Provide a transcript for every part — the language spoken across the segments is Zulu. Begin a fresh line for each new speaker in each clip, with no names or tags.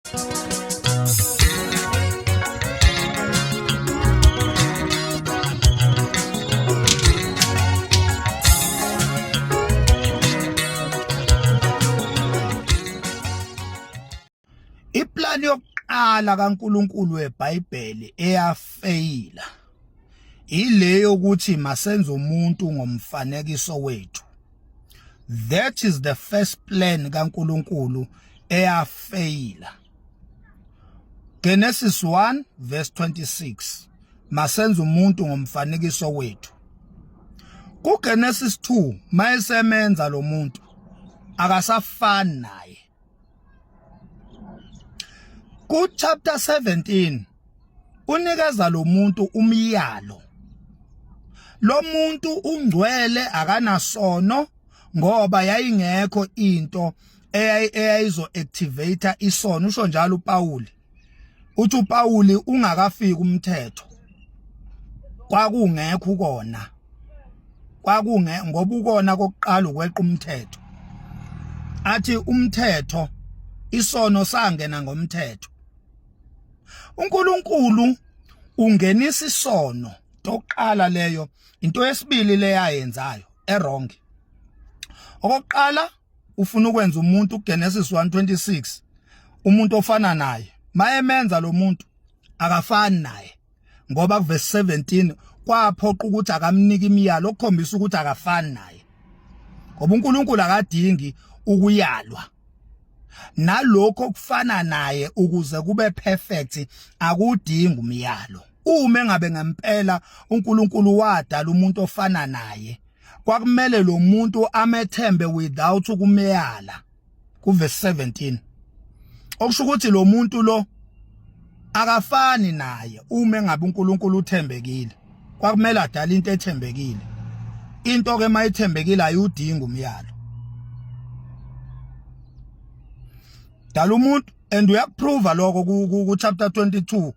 Iplani yokuqala kaNkulunkulu weBhayibheli eyafeyila ile yokuthi masenze umuntu ngomfanekiso wethu. That is the first plan kaNkulunkulu eyafeyila. Genesis 1 verse 26. Masenze umuntu ngomfanekiso wethu. KuGenesis 2 mayesemenza lo muntu akasafani naye. Ku chapter 17 unikeza lo muntu umyalo. Lo muntu ungcwele akanasono ngoba yayingekho into eyayizo activate isono. Usho njalo uPauli. Uthi uPauli ungakafiki umthetho. Kwakungekho ukona. Ngoba ukona kokuqala ukweqa umthetho. Athi umthetho isono sangena ngomthetho. uNkulunkulu ungenisa isono toqala leyo into yesibili leyayenzayo errong. Okokuqala ufuna ukwenza umuntu kuGenesis 1:26 umuntu ofana naye. Mayemenza lo muntu akafani naye ngoba kuverse 17 kwaphoqa ukuthi akamnika imiyalo okukhombisa ukuthi akafani naye. Ngoba uNkulunkulu akadingi ukuyalwa. Nalokho okufana naye ukuze kube perfect akudingi umyalo. Uma ngabe ngempela uNkulunkulu wadala umuntu ofana naye kwakumele lo muntu amethembe without ukumeyala kuverse 17. Okusho ukuthi lo muntu lo akafani naye. Uma ngabe uNkulunkulu uthembekile kwakumele adala into ethembekile. Into ke mayithembekile ayudingi umyalo. Dala umuntu and uyakuprova lokho ku chapter 22.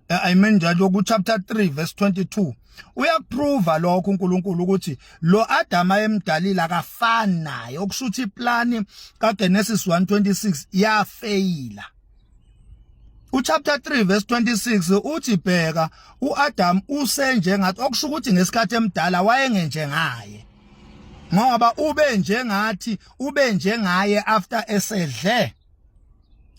I mean njalo ku chapter 3 verse 22. Uyakuprova lokho uNkulunkulu ukuthi lo Adam ayemdalile akafani naye. Okushuthi iplani kaGenesis 1:26 yafeyila. Chapter 3 verse 26 uthi bheka uAdam usenjengathi. Okusho ukuthi ngesikhathi emdala wayengenjengaye. Ngoba ube njengaye after esedle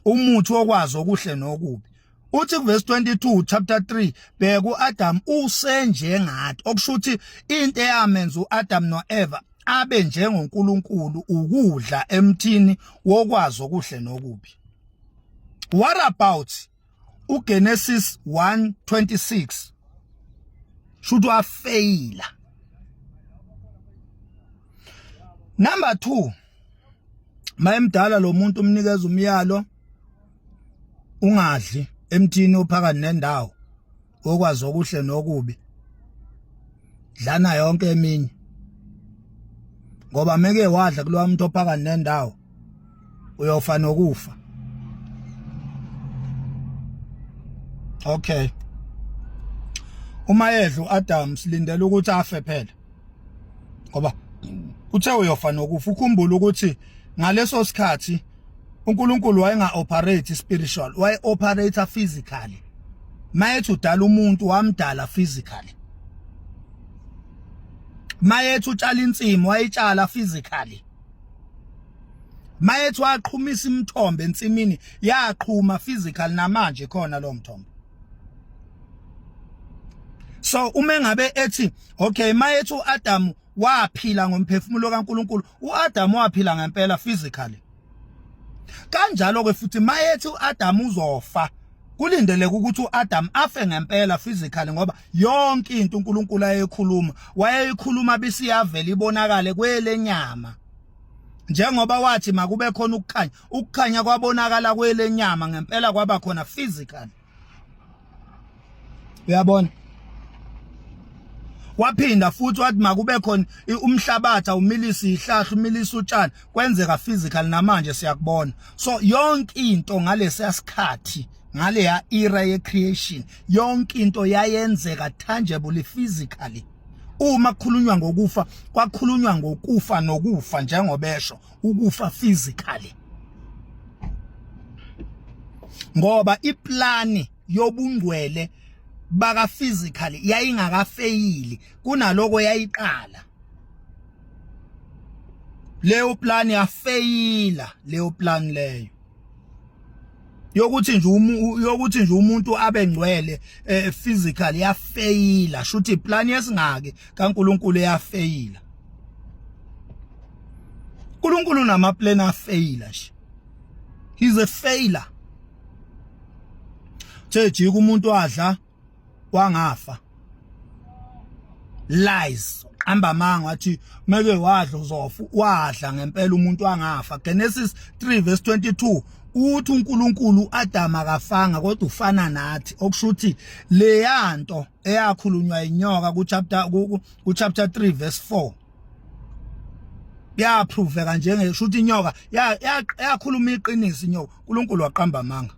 umuthi okwazi okuhle nokubi. Uthi kuverse 22 chapter 3 bheka uAdam usenjengathi. Okushuthi into eyamenza uAdam noEva abe njengoNkulunkulu ukudla emthini wokwazi okuhle nokubi. What about uGenesis 1:26? Should wafeyila. Number 2, mayemdala lo muntu umnikeza umyalo ungadli emthini ophakathi nendawo okwazi okuhle nokubi. Dlana yonke eminye. Ngoba meke wadla kulowa muntu ophakathi nendawo uyofa nokufa. Okay. Uma yedla uAdam silindele ukuthi afe phela. Ngoba uthe uyofa nokufa. Ukhumbula ukuthi ngaleso sikhathi uNkulunkulu wayenga-operate spiritual, waye-operate physically. Mayethi udala umuntu wamdala physically. Mayethi utshala insimu wayitshala physically. Mayethi waqhumisa imithombo ensimini yaqhuma physical namanje khona lo mthombo. So uma ngabe ethi okay mayethi uAdam waphila ngomphefumulo kaNkulunkulu, uAdam waphila ngempela physically. Kanjalo ke futhi mayethi uAdam uzofa kulindeleke ukuthi uAdam afe ngempela physically ngoba yonke into uNkulunkulu ayekhuluma wayeyikhuluma bisiyavela ibonakale kwelenyama. Njengoba wathi makube khona ukukhanya kwabonakala kwelenyama ngempela kwaba khona physically. Uyabona? Waphinda futhi wathi makube khona umhlabathi umilisa ihlahla umilisa utshani kwenzeka physical namanje siyakubona. So yonke into ngalesi sikhathi ngale ya era ye creation yonke into yayenzeka tangibly physically. Uma kukhulunywa ngokufa kwakhulunywa ngokufa nokufa njengobesho ukufa physically. ngoba iplani yobungcwele baka physically yayingakafeyili kunaloko yayiqala. Leyo plan yafeyila, leyo plan leyo yokuthi nje umuntu abengcwele physically yafeyila, shuthi plan yesingake kaNkulunkulu yafeyila. uNkulunkulu nama plan afeyila nje. He's a failure. Jika umuntu adla wangafa. Lies. Amba manga wathi meke wadla uzofa, wadla ngempela umuntu wangafa. Genesis 3:22 uthi uNkulunkulu Adam akafanga kodwa ufana nathi, okushuthi leyanto eyakhulunywa inyoka ku chapter 3:4 yaproveka njenge shuthi inyoka yakhuluma iqiniso inyoka. uNkulunkulu waqamba amanga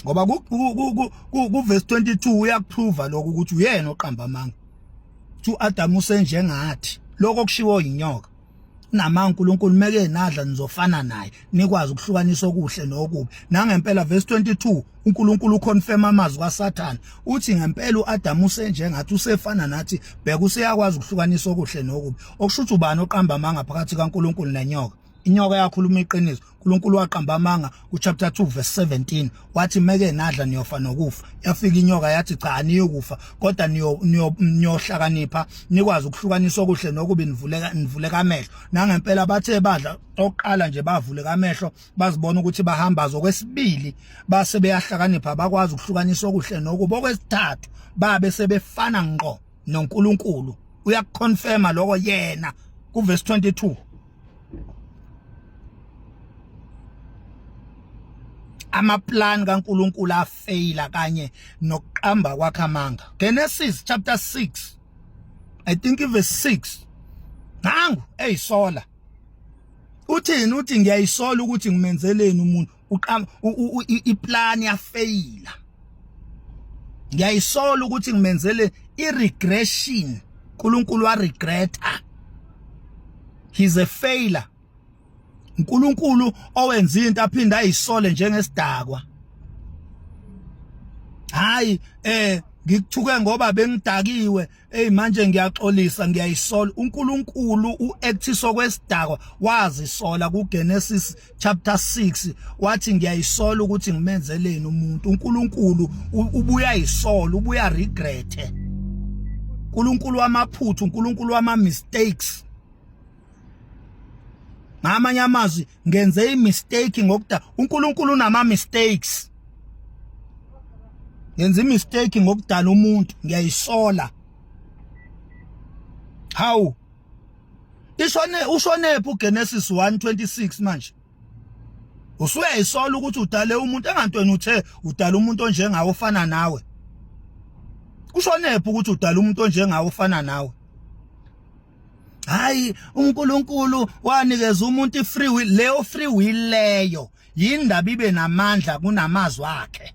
ngoba ku verse 22 uyakuprova lokho ukuthi uyena oqamba amanga. Adam usenjengathi lokho kushiwo inyoka. Namanga uNkulunkulu meke nadla nizofana naye, nikwazi ukuhlukanisa okuhle nokubi. Nangempela verse 22 uNkulunkulu uconfirm amazwi kaSathane uthi ngempela uAdam usenjengathi, usefana nathi, bheka useyakwazi ukuhlukanisa okuhle nokubi. Okushuthi ubani oqamba amanga phakathi kaNkulunkulu nenyoka? Inyoka yakhuluma iqiniso. uNkulunkulu waqamba amanga ku chapter 2:17 wathi meke nadla niyofa nokufa. Yafika inyoka yathi cha aniyokufa kodwa niyohlakanipha, nikwazi ukuhlukanisa okuhle nokubi, nivuleka amehlo. Nangempela bathe badla oqala nje bavuleka amehlo, bazibona ukuthi bahamba zokwesibili base beyahlakanipha, bakwazi ukuhlukanisa okuhle nokubi. Okwesithathu babe sebefana ngqo noNkulunkulu. Uyakuconfirma lokho yena ku verse 22. Amaplan kaNkulunkulu afeyila kanye nokuqamba kwakhe amanga. Genesis chapter 6 I think verse 6 nangu eyisola uthini, uthi ngiyayisola ukuthi ngimenzeleni umuntu iplan yafeyila. Ngiyayisola ukuthi ngimenzele iregression. uNkulunkulu wa regreta. He's a failure. uNkulunkulu owenza into aphinda ayisole njengesidakwa. Hayi ngikuthuke ngoba bengidakiwe, manje ngiyaxolisa ngiyayisola. uNkulunkulu uactiso kwesidakwa wazisola ku Genesis chapter 6 wathi ngiyayisola ukuthi ngimenzeleni umuntu. uNkulunkulu ubuya yisola, ubuya regret. uNkulunkulu wamaphuthu, uNkulunkulu wama mistakes. Ngamanye amazwi ngenze imistake ngokudala. uNkulunkulu unama mistakes. Ngenza imistake ngokudala umuntu, ngiyayisola. How? Ushonephi uGenesis 1:26 manje? Usuyayisola ukuthi udale umuntu, engantweni uthe udala umuntu onjengawe ofana nawe. Kushonephi ukuthi udala umuntu onjengawe ofana nawe? Hayi uNkulunkulu wanikeza umuntu ifree will. Leyo free will leyo yindaba ibe namandla kunamazwi akhe.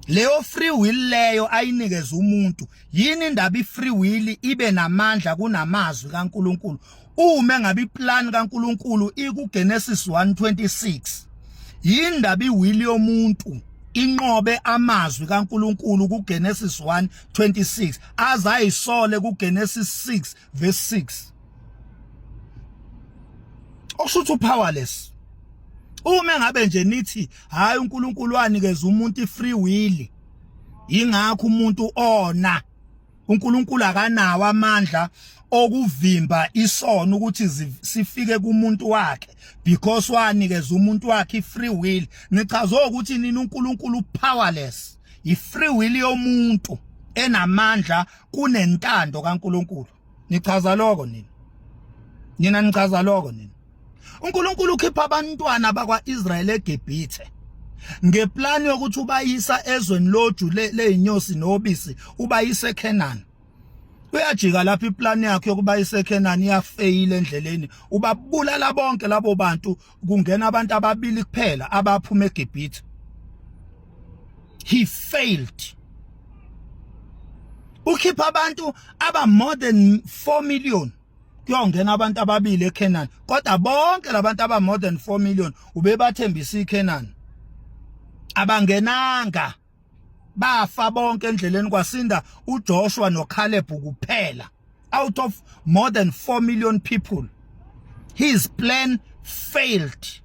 Leyo free will leyo ayinikeza umuntu yini indaba ifree will ibe namandla kunamazwi kaNkulunkulu. Uma ngabe iplan kaNkulunkulu iku Genesis 1:26 yindaba iwill yomuntu inqobe amazwi kaNkulunkulu ku Genesis 1:26 azayisole ku Genesis 6:6. Okushuthi powerless. Uma ngabe nje nithi hayi uNkulunkulu wanikeza umuntu ifree will, ingakho umuntu ona, uNkulunkulu akanawo amandla okuvimba isono ukuthi sifike kumuntu wakhe because wanikeza umuntu wakhe ifree will. Nichazo ukuthi nini uNkulunkulu powerless. Ifree will yomuntu enamandla kunentando kaNkulunkulu. Nichaza lokho nini? Nina nichaza lokho nini? uNkulunkulu ukhipha abantwana bakwaIsrael eGibhithe ngeplan yokuthi ubayisa ezweni loju leinyosi nobisi, ubayise eCanaan. Uyajika lapha iplan yakhe yokubayisa eCanaan iyafeyila endleleni. Ubabulala bonke labo bantu, kungena abantu ababili kuphela abaphuma eGibhithe. He failed. Ukhipha abantu aba more than 4 million kuyongena abantu ababili eCanaan, kodwa bonke labantu aba more than 4 million ubebathembisa iCanaan. Abangenanga, bafa bonke endleleni, kwasinda uJoshua noCaleb kuphela. Out of more than 4 million people, his plan failed.